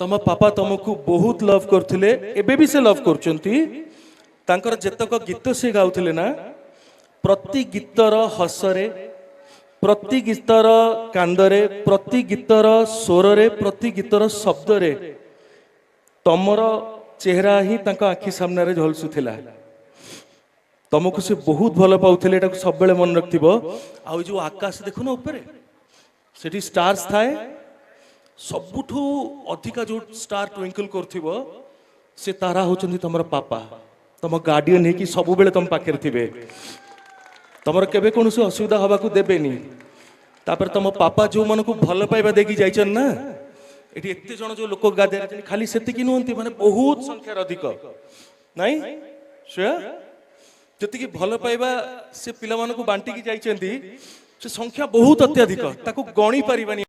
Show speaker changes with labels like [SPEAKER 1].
[SPEAKER 1] तम पापा तुमको बहुत लव करथिले एबे भी से लव करचंती तांकर जेतक गीत से गाउथिले ना प्रति गीतर हसरे प्रति गीतर कांदरे प्रति गीतर स्वररे प्रति गीतर शब्दरे तमर चेहरा ही तांका आखि सामने रे झलसुथिला तुमको से बहुत भल पाउथिले एटा सब बेले मन रखथिबो आ जो आकाश देखुनो ऊपर सेठी स्टार्स थाए सबुठू अधिका जो स्टार ट्विंकल करथिबो से तारा होचंदी तमर पापा तम गार्डियन है कि सब बेले तुम पाखे थे तुम केबे कौन से असुविधा हवा को देबेनी तापर तुम पापा जो मन को भल पाइबा देखी जाइछन ना एठी एते जण जो लोक गादे खाली सेतिकी नुहंती माने बहुत संख्या अधिक नाही श्रेया जति की भल पाइबा से पिला मन को बांटी की जाइछंती से संख्या बहुत अत्यधिक ताको गणी परिबानी।